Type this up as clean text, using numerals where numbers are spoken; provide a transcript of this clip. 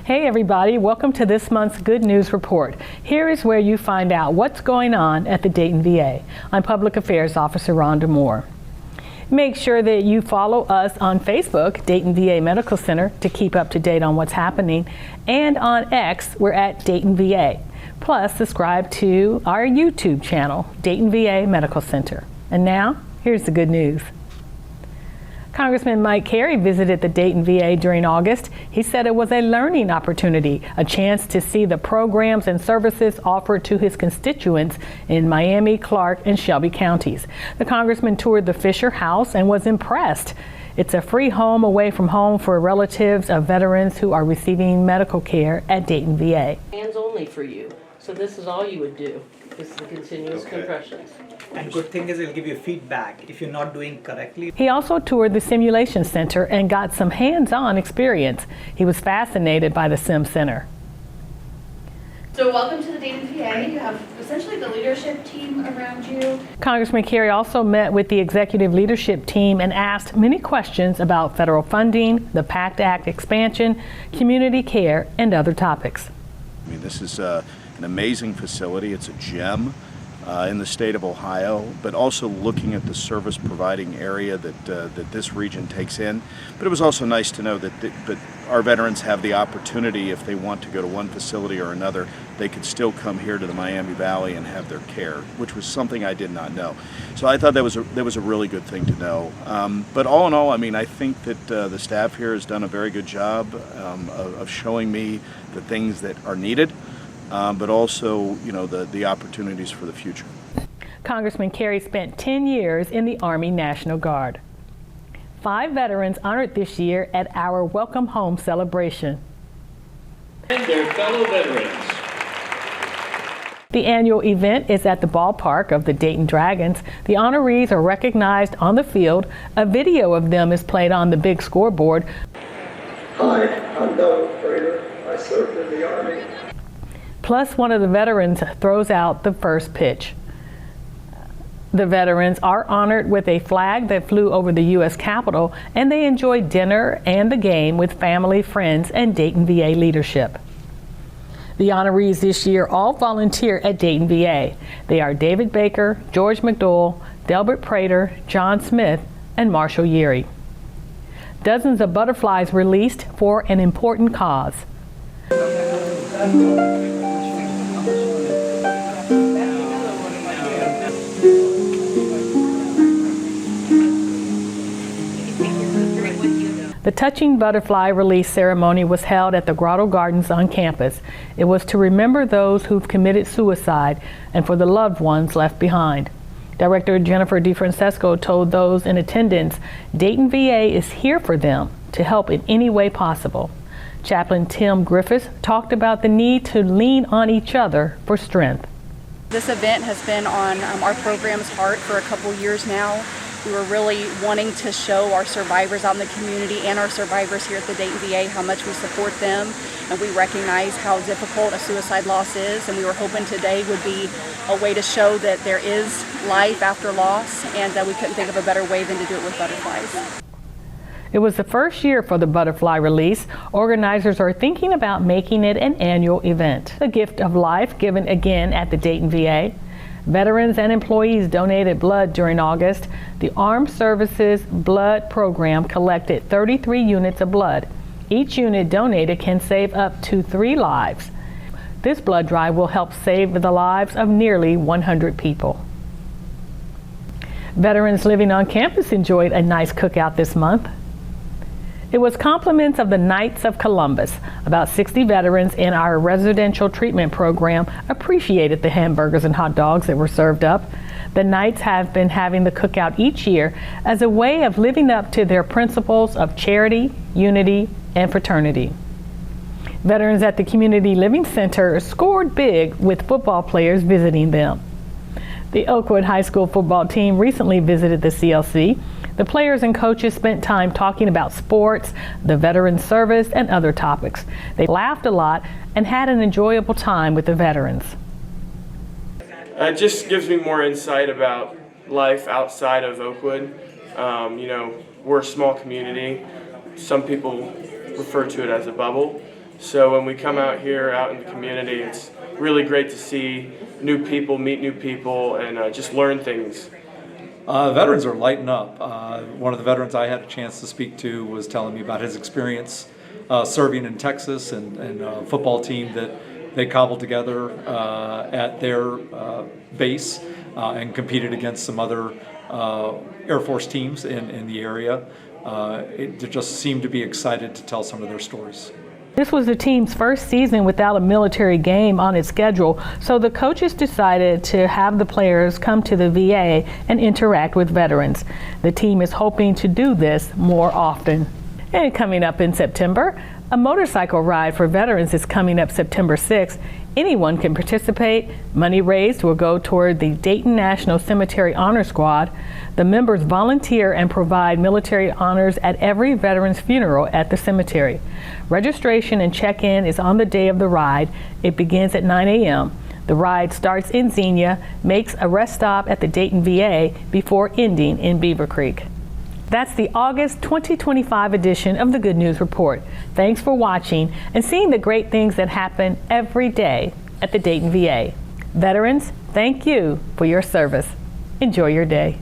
Hey everybody, welcome to this month's Good News Report. Here is where you find out what's going on at the Dayton VA. I'm Public Affairs Officer Rhonda Moore. Make sure that you follow us on Facebook, Dayton VA Medical Center, to keep up to date on what's happening. And on X, we're at Dayton VA. Plus, subscribe to our YouTube channel, Dayton VA Medical Center. And now, here's the good news. Congressman Mike Carey visited the Dayton VA during August. He said it was a learning opportunity, a chance to see the programs and services offered to his constituents in Miami, Clark, and Shelby counties. The congressman toured the Fisher House and was impressed. It's a free home away from home for relatives of veterans who are receiving medical care at Dayton VA. Hands only for you. So this is all you would do. This is the continuous compressions. And good thing is it'll give you feedback if you're not doing correctly. He also toured the simulation center and got some hands-on experience. He was fascinated by the Sim Center. So welcome to the Dayton VA. You have essentially the leadership team around you. Congressman Carey also met with the executive leadership team and asked many questions about federal funding, the PACT Act expansion, community care, and other topics. I mean, this is an amazing facility. It's a gem in the state of Ohio, but also looking at the service providing area that this region takes in. But it was also nice to know that our veterans have the opportunity, if they want to go to one facility or another, they could still come here to the Miami Valley and have their care, which was something I did not know. So I thought that was a really good thing to know. But all in all, I mean, I think that the staff here has done a very good job of showing me the things that are needed. But also, you know, the opportunities for the future. Congressman Carey spent 10 years in the Army National Guard. 5 veterans honored this year at our Welcome Home celebration. And their fellow veterans. The annual event is at the ballpark of the Dayton Dragons. The honorees are recognized on the field. A video of them is played on the big scoreboard. Hi, I'm Doug Prater. I served in the Army. Plus, one of the veterans throws out the first pitch. The veterans are honored with a flag that flew over the U.S. Capitol, and they enjoy dinner and the game with family, friends, and Dayton VA leadership. The honorees this year all volunteer at Dayton VA. They are David Baker, George McDowell, Delbert Prater, John Smith, and Marshall Yeary. Dozens of butterflies released for an important cause. The touching butterfly release ceremony was held at the Grotto Gardens on campus. It was to remember those who've committed suicide and for the loved ones left behind. Director Jennifer DeFrancesco told those in attendance, Dayton VA is here for them to help in any way possible. Chaplain Tim Griffiths talked about the need to lean on each other for strength. This event has been on our program's heart for a couple years now. We were really wanting to show our survivors out in the community and our survivors here at the Dayton VA how much we support them, and we recognize how difficult a suicide loss is, and we were hoping today would be a way to show that there is life after loss, and that we couldn't think of a better way than to do it with butterflies. It was the first year for the butterfly release. Organizers are thinking about making it an annual event. The gift of life given again at the Dayton VA. Veterans and employees donated blood during August. The Armed Services Blood Program collected 33 units of blood. Each unit donated can save up to 3 lives. This blood drive will help save the lives of nearly 100 people. Veterans living on campus enjoyed a nice cookout this month. It was compliments of the Knights of Columbus. About 60 veterans in our residential treatment program appreciated the hamburgers and hot dogs that were served up. The Knights have been having the cookout each year as a way of living up to their principles of charity, unity, and fraternity. Veterans at the Community Living Center scored big with football players visiting them. The Oakwood High School football team recently visited the CLC. The players and coaches spent time talking about sports, the veteran service, and other topics. They laughed a lot and had an enjoyable time with the veterans. It just gives me more insight about life outside of Oakwood. You know, we're a small community. Some people refer to it as a bubble. So when we come out here, out in the community, it's really great to see new people, meet new people, and just learn things. Veterans are lighting up. One of the veterans I had a chance to speak to was telling me about his experience serving in Texas and a football team that they cobbled together at their base and competed against some other Air Force teams in the area. They just seemed to be excited to tell some of their stories. This was the team's first season without a military game on its schedule, so the coaches decided to have the players come to the VA and interact with veterans. The team is hoping to do this more often. And coming up in September, a motorcycle ride for veterans is coming up September 6th. Anyone can participate. Money raised will go toward the Dayton National Cemetery Honor Squad. The members volunteer and provide military honors at every veteran's funeral at the cemetery. Registration and check-in is on the day of the ride. It begins at 9 a.m. The ride starts in Xenia, makes a rest stop at the Dayton VA before ending in Beaver Creek. That's the August 2025 edition of the Good News Report. Thanks for watching and seeing the great things that happen every day at the Dayton VA. Veterans, thank you for your service. Enjoy your day.